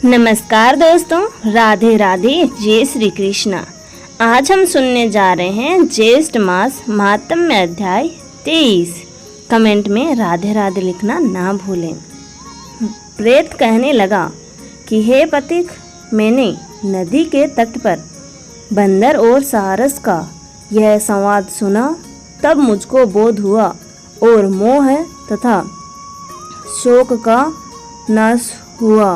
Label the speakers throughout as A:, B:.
A: नमस्कार दोस्तों, राधे राधे, जय श्री कृष्णा। आज हम सुनने जा रहे हैं ज्येष्ठ मास महात्म्य अध्याय 23। कमेंट में राधे राधे लिखना ना भूलें। प्रेत कहने लगा कि हे पथिक, मैंने नदी के तट पर बंदर और सारस का यह संवाद सुना, तब मुझको बोध हुआ और मोह तथा शोक का नाश हुआ।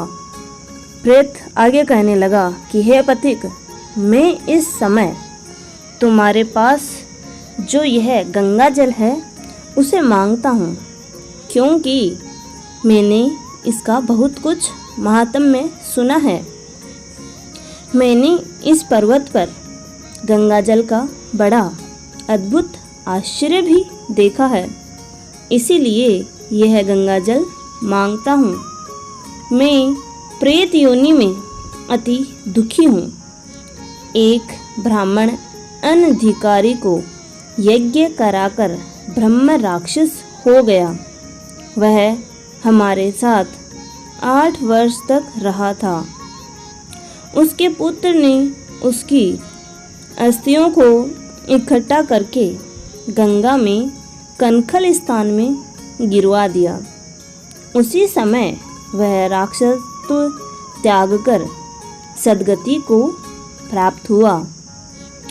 A: प्रेत आगे कहने लगा कि हे पथिक, मैं इस समय तुम्हारे पास जो यह गंगा जल है उसे मांगता हूँ, क्योंकि मैंने इसका बहुत कुछ महात्म्य सुना है। मैंने इस पर्वत पर गंगा जल का बड़ा अद्भुत आश्चर्य भी देखा है, इसीलिए यह गंगा जल मांगता हूँ। मैं प्रेत योनि में अति दुखी हूँ। एक ब्राह्मण अनधिकारी को यज्ञ कराकर ब्रह्म राक्षस हो गया। वह हमारे साथ 8 वर्ष तक रहा था। उसके पुत्र ने उसकी अस्थियों को इकट्ठा करके गंगा में कनखल स्थान में गिरवा दिया। उसी समय वह राक्षस त्याग कर सद्गति को प्राप्त हुआ।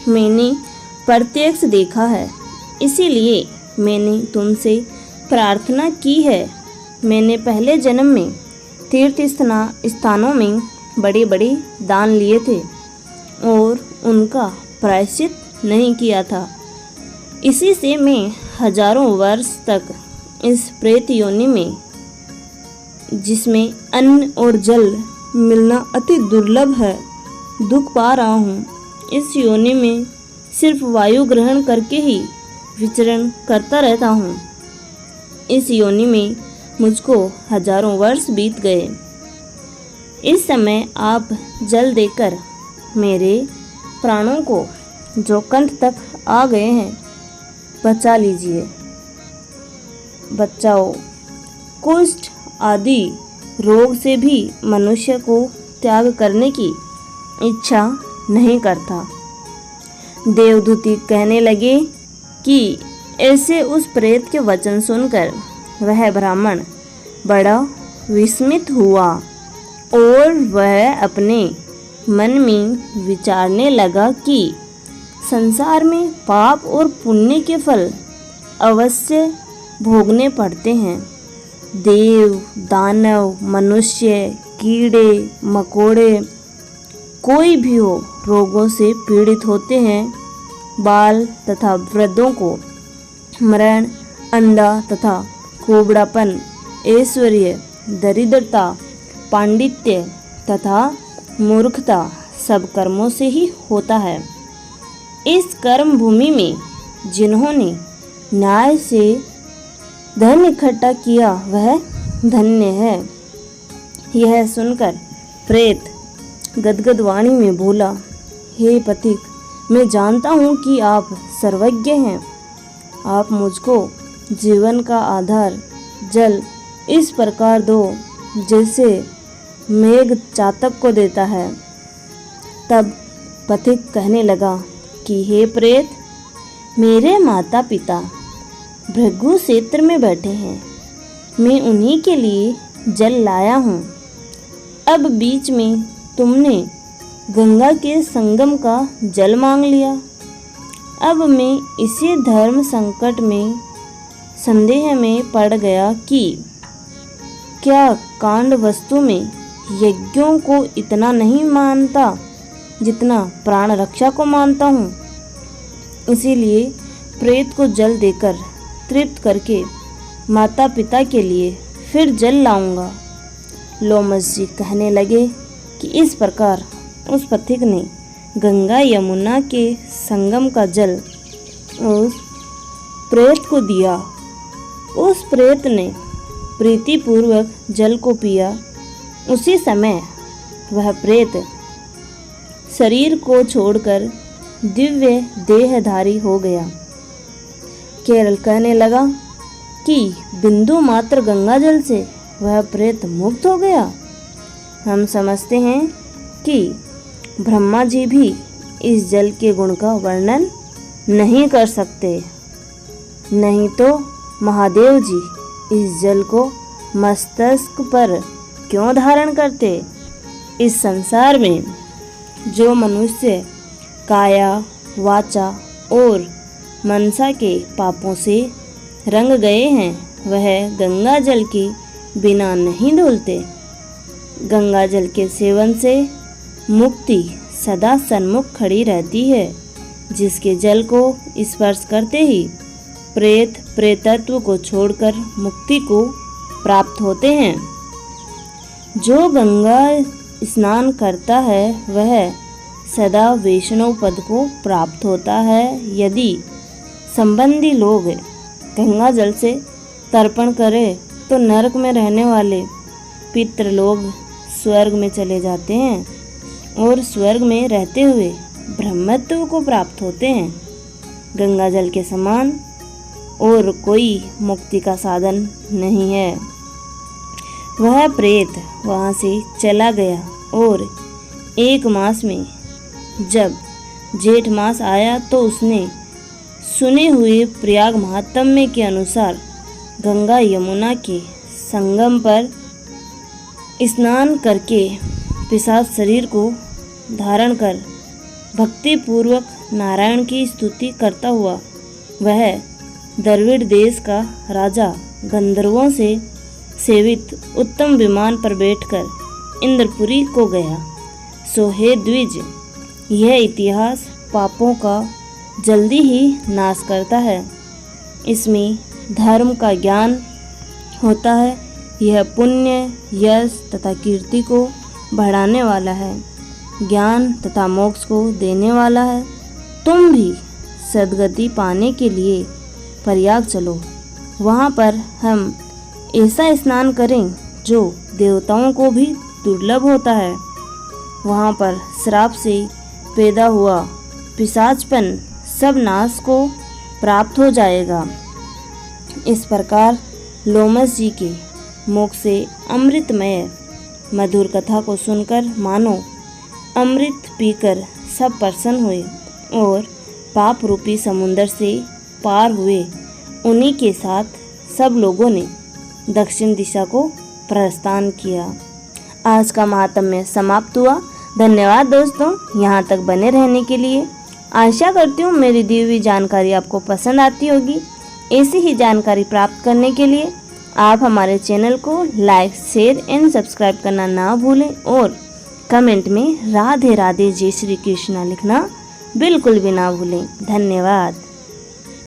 A: मैंने प्रत्यक्ष देखा है, इसीलिए मैंने तुमसे प्रार्थना की है। मैंने पहले जन्म में तीर्थ स्थानों में बड़े बड़े दान लिए थे और उनका प्रायश्चित नहीं किया था। इसी से मैं हजारों वर्ष तक इस प्रेत योनि में, जिसमें अन्न और जल मिलना अति दुर्लभ है, दुख पा रहा हूँ। इस योनि में सिर्फ वायु ग्रहण करके ही विचरण करता रहता हूँ। इस योनि में मुझको हजारों वर्ष बीत गए। इस समय आप जल देकर मेरे प्राणों को, जो कंठ तक आ गए हैं, बचा लीजिए। बचाओ। कुष्ठ आदि रोग से भी मनुष्य को त्याग करने की इच्छा नहीं करता। देवदूती कहने लगे कि ऐसे उस प्रेत के वचन सुनकर वह ब्राह्मण बड़ा विस्मित हुआ और वह अपने मन में विचारने लगा कि संसार में पाप और पुण्य के फल अवश्य भोगने पड़ते हैं। देव, दानव, मनुष्य, कीड़े मकोड़े, कोई भी हो, रोगों से पीड़ित होते हैं। बाल तथा वृद्धों को मरण, अंधा तथा कुबड़ापन, ऐश्वर्य, दरिद्रता, पांडित्य तथा मूर्खता सब कर्मों से ही होता है। इस कर्म भूमि में जिन्होंने न्याय से धन इकट्ठा किया वह धन्य है। यह सुनकर प्रेत गदगद वाणी में बोला, हे पथिक, मैं जानता हूँ कि आप सर्वज्ञ हैं। आप मुझको जीवन का आधार जल इस प्रकार दो जैसे मेघ चातक को देता है। तब पथिक कहने लगा कि हे प्रेत, मेरे माता पिता भृगु क्षेत्र में बैठे हैं। मैं उन्हीं के लिए जल लाया हूँ। अब बीच में तुमने गंगा के संगम का जल मांग लिया। अब मैं इसी धर्म संकट में संदेह में पड़ गया कि क्या कांड वस्तु में यज्ञों को इतना नहीं मानता जितना प्राण रक्षा को मानता हूँ। इसीलिए प्रेत को जल देकर तृप्त करके माता पिता के लिए फिर जल लाऊंगा। लोमस जी कहने लगे कि इस प्रकार उस पथिक ने गंगा यमुना के संगम का जल उस प्रेत को दिया। उस प्रेत ने प्रीतिपूर्वक जल को पिया। उसी समय वह प्रेत शरीर को छोड़कर दिव्य देहधारी हो गया। केरल कहने लगा कि बिंदु मात्र गंगा जल से वह प्रेत मुक्त हो गया। हम समझते हैं कि ब्रह्मा जी भी इस जल के गुण का वर्णन नहीं कर सकते, नहीं तो महादेव जी इस जल को मस्तक पर क्यों धारण करते। इस संसार में जो मनुष्य काया, वाचा और मनसा के पापों से रंग गए हैं, वह गंगा जल के बिना नहीं धुलते। गंगा जल के सेवन से मुक्ति सदा सन्मुख खड़ी रहती है, जिसके जल को स्पर्श करते ही प्रेत प्रेतत्व को छोड़कर मुक्ति को प्राप्त होते हैं। जो गंगा स्नान करता है वह सदा वैष्णव पद को प्राप्त होता है। यदि संबंधी लोग गंगा जल से तर्पण करें तो नरक में रहने वाले पितृ लोग स्वर्ग में चले जाते हैं और स्वर्ग में रहते हुए ब्रह्मत्व को प्राप्त होते हैं। गंगा जल के समान और कोई मुक्ति का साधन नहीं है। वह प्रेत वहाँ से चला गया और 1 मास में जब जेठ मास आया तो उसने सुने हुए प्रयाग महात्म्य के अनुसार गंगा यमुना के संगम पर स्नान करके पिशाच शरीर को धारण कर भक्ति पूर्वक नारायण की स्तुति करता हुआ वह द्रविड़ देश का राजा गंधर्वों से सेवित उत्तम विमान पर बैठकर इंद्रपुरी को गया। सो हे द्विज, यह इतिहास पापों का जल्दी ही नाश करता है। इसमें धर्म का ज्ञान होता है। यह पुण्य, यश तथा कीर्ति को बढ़ाने वाला है, ज्ञान तथा मोक्ष को देने वाला है। तुम भी सद्गति पाने के लिए प्रयाग चलो। वहाँ पर हम ऐसा स्नान करें जो देवताओं को भी दुर्लभ होता है। वहाँ पर श्राप से पैदा हुआ पिशाचपन सब नाश को प्राप्त हो जाएगा। इस प्रकार लोमस जी के मुख से अमृतमय मधुर कथा को सुनकर मानो अमृत पीकर सब प्रसन्न हुए और पाप रूपी समुद्र से पार हुए। उन्हीं के साथ सब लोगों ने दक्षिण दिशा को प्रस्थान किया। आज का महात्म्य समाप्त हुआ। धन्यवाद दोस्तों, यहाँ तक बने रहने के लिए। आशा करती हूँ मेरी दी हुई जानकारी आपको पसंद आती होगी। ऐसी ही जानकारी प्राप्त करने के लिए आप हमारे चैनल को लाइक, शेयर एंड सब्सक्राइब करना ना भूलें और कमेंट में राधे राधे जय श्री कृष्णा लिखना बिल्कुल भी ना भूलें। धन्यवाद।